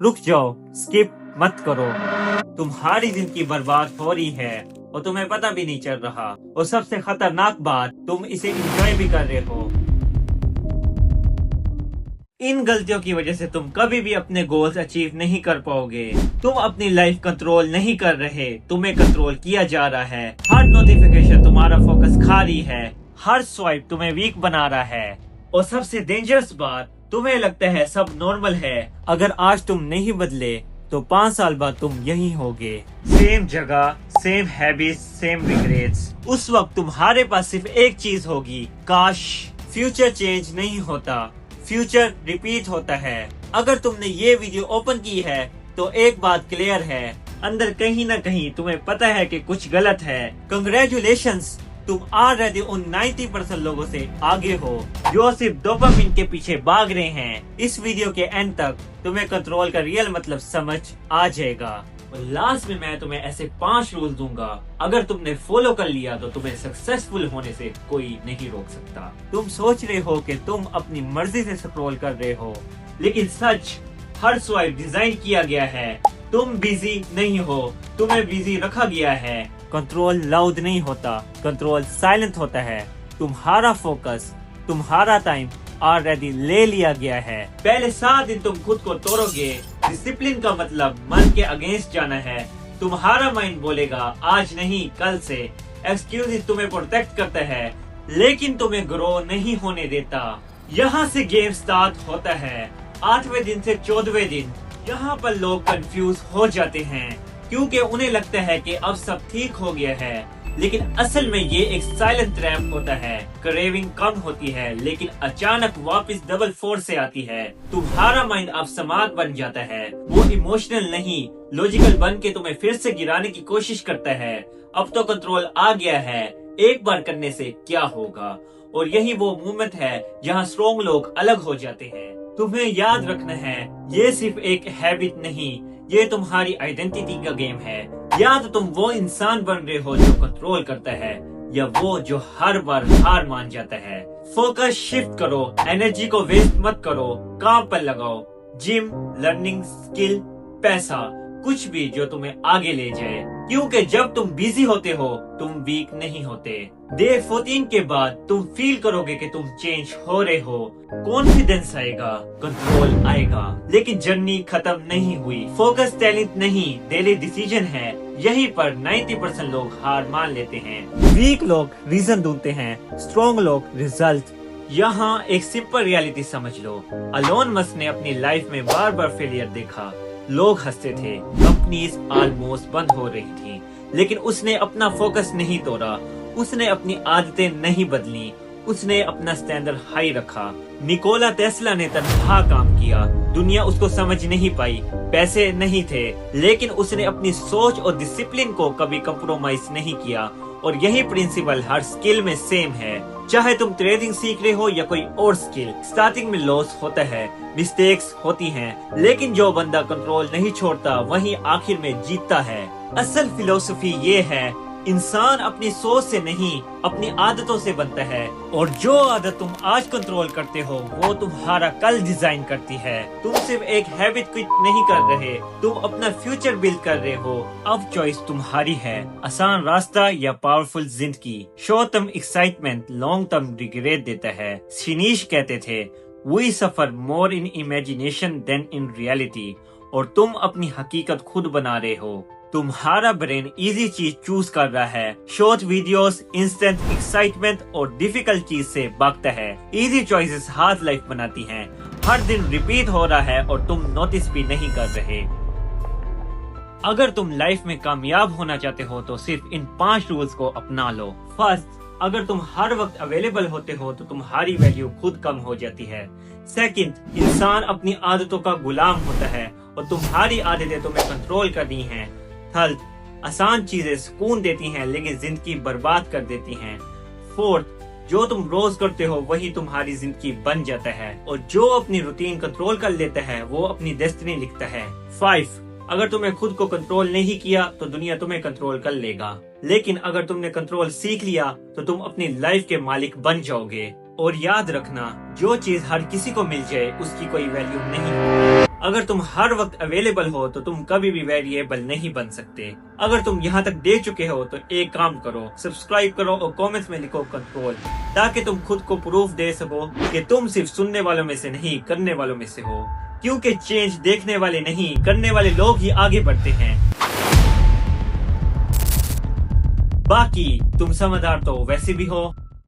रुक जाओ, स्किप मत करो। तुम्हारी जिंदगी बर्बाद हो रही है और तुम्हें पता भी नहीं चल रहा। और सबसे खतरनाक बात, तुम इसे एंजॉय भी कर रहे हो। इन गलतियों की वजह से तुम कभी भी अपने गोल्स अचीव नहीं कर पाओगे। तुम अपनी लाइफ कंट्रोल नहीं कर रहे, तुम्हें कंट्रोल किया जा रहा है। हर नोटिफिकेशन तुम्हारा फोकस खा रही है, हर स्वाइप तुम्हें वीक बना रहा है। और सबसे डेंजरस बात, तुम्हें लगता है सब नॉर्मल है। अगर आज तुम नहीं बदले तो 5 साल बाद तुम यही होगे, सेम जगह, सेम हैबिट्स, सेम रिग्रेट्स। उस वक्त तुम्हारे पास सिर्फ एक चीज होगी, काश फ्यूचर चेंज नहीं होता, फ्यूचर रिपीट होता है। अगर तुमने ये वीडियो ओपन की है तो एक बात क्लियर है, अंदर कहीं ना कहीं तुम्हें पता है कि कुछ गलत है। कंग्रेचुलेशंस, तुम ऑलरेडी उन 90% लोगों से आगे हो जो सिर्फ डोपामिन के पीछे भाग रहे हैं। इस वीडियो के एंड तक तुम्हें कंट्रोल का रियल मतलब समझ आ जाएगा। और लास्ट में मैं तुम्हें ऐसे 5 रूल दूंगा, अगर तुमने फॉलो कर लिया तो तुम्हें सक्सेसफुल होने से कोई नहीं रोक सकता। तुम सोच रहे हो कि तुम अपनी मर्जी से स्क्रॉल कर रहे हो, लेकिन सच, हर स्वाइप डिजाइन किया गया है। तुम बिजी नहीं हो, तुम्हें बिजी रखा गया है। कंट्रोल लाउड नहीं होता, कंट्रोल साइलेंट होता है। तुम्हारा फोकस, तुम्हारा टाइम ऑलरेडी ले लिया गया है। पहले 7 दिन तुम खुद को तोड़ोगे। डिसिप्लिन का मतलब मन के अगेंस्ट जाना है। तुम्हारा माइंड बोलेगा आज नहीं कल से। एक्सक्यूज तुम्हें प्रोटेक्ट करता है, लेकिन तुम्हें ग्रो नहीं होने देता। यहाँ से गेम स्टार्ट होता है। 8वें दिन से 14वें दिन यहाँ पर लोग कंफ्यूज हो जाते हैं, क्योंकि उन्हें लगता है कि अब सब ठीक हो गया है, लेकिन असल में ये एक साइलेंट ट्रैप होता है। क्रेविंग कम होती है, लेकिन अचानक वापस डबल फोर्स से आती है। तुम्हारा माइंड अब समाज बन जाता है, वो इमोशनल नहीं लॉजिकल बन के तुम्हें फिर से गिराने की कोशिश करता है। अब तो कंट्रोल आ गया है, एक बार करने से क्या होगा। और यही वो मोमेंट है जहाँ स्ट्रॉन्ग लोग अलग हो जाते हैं। तुम्हें याद रखना है, ये सिर्फ एक हैबिट नहीं, ये तुम्हारी आइडेंटिटी का गेम है। या तो तुम वो इंसान बन रहे हो जो कंट्रोल करता है, या वो जो हर बार हार मान जाता है। फोकस शिफ्ट करो, एनर्जी को वेस्ट मत करो, काम पर लगाओ। जिम, लर्निंग, स्किल, पैसा, कुछ भी जो तुम्हें आगे ले जाए, क्योंकि जब तुम बिजी होते हो तुम वीक नहीं होते। डे 14 के बाद तुम फील करोगे कि तुम चेंज हो रहे हो। कॉन्फिडेंस आएगा, कंट्रोल आएगा, लेकिन जर्नी खत्म नहीं हुई। फोकस टैलेंट नहीं, डेली डिसीजन है। यहीं पर 90% लोग हार मान लेते हैं। वीक लोग रीजन ढूंढते हैं, स्ट्रॉन्ग लोग रिजल्ट। यहाँ एक सिंपल रियलिटी समझ लो। अलोन मस्क ने अपनी लाइफ में बार बार फेलियर देखा। लोग हंसते थे, कंपनीज ऑलमोस्ट बंद हो रही थी, लेकिन उसने अपना फोकस नहीं तोड़ा। उसने अपनी आदतें नहीं बदली, उसने अपना स्टैंडर्ड हाई रखा। निकोला टेस्ला ने तनहा काम किया, दुनिया उसको समझ नहीं पाई, पैसे नहीं थे, लेकिन उसने अपनी सोच और डिसिप्लिन को कभी कंप्रोमाइज नहीं किया। और यही प्रिंसिपल हर स्किल में सेम है। चाहे तुम ट्रेडिंग सीख रहे हो या कोई और स्किल, स्टार्टिंग में लॉस होता है, मिस्टेक्स होती हैं, लेकिन जो बंदा कंट्रोल नहीं छोड़ता वही आखिर में जीतता है। असल फिलोसफी ये है, इंसान अपनी सोच से नहीं अपनी आदतों से बनता है। और जो आदत तुम आज कंट्रोल करते हो वो तुम्हारा कल डिजाइन करती है। तुम सिर्फ एक हैबिट क्विट नहीं कर रहे, तुम अपना फ्यूचर बिल्ड कर रहे हो। अब चॉइस तुम्हारी है, आसान रास्ता या पावरफुल जिंदगी। Short term excitement long term regret देता है। शिनीश कहते थे, we suffer more in imagination than in reality. और तुम अपनी हकीकत खुद बना रहे हो। तुम्हारा ब्रेन इजी चीज चूज कर रहा है, शॉर्ट वीडियोस, इंस्टेंट एक्साइटमेंट और डिफिकल्ट चीज से भागता है। इजी चॉइसेस हार्ड लाइफ बनाती हैं। हर दिन रिपीट हो रहा है और तुम नोटिस भी नहीं कर रहे। अगर तुम लाइफ में कामयाब होना चाहते हो तो सिर्फ इन 5 रूल्स को अपना लो। फर्स्ट, अगर तुम हर वक्त अवेलेबल होते हो तो तुम्हारी वैल्यू खुद कम हो जाती है। सेकंड, इंसान अपनी आदतों का गुलाम होता है और तुम्हारी आदतें तुम्हें कंट्रोल करनी हैं। थर्ड, आसान चीजें सुकून देती हैं लेकिन जिंदगी बर्बाद कर देती हैं। फोर्थ, जो तुम रोज करते हो वही तुम्हारी जिंदगी बन जाता है, और जो अपनी रूटीन कंट्रोल कर लेता है वो अपनी डेस्टिनी लिखता है। 5, अगर तुमने खुद को कंट्रोल नहीं किया तो दुनिया तुम्हें कंट्रोल कर लेगा, लेकिन अगर तुमने कंट्रोल सीख लिया तो तुम अपनी लाइफ के मालिक बन जाओगे। और याद रखना, जो चीज हर किसी को मिल जाए उसकी कोई वैल्यू नहीं। अगर तुम हर वक्त अवेलेबल हो तो तुम कभी भी वेरिएबल नहीं बन सकते। अगर तुम यहाँ तक देख चुके हो तो एक काम करो, सब्सक्राइब करो और कमेंट्स में लिखो कंट्रोल, ताकि तुम खुद को प्रूफ दे सको कि तुम सिर्फ सुनने वालों में से नहीं, करने वालों में से हो। क्योंकि चेंज देखने वाले नहीं, करने वाले लोग ही आगे बढ़ते हैं। बाकी तुम समझदार तो वैसे भी हो।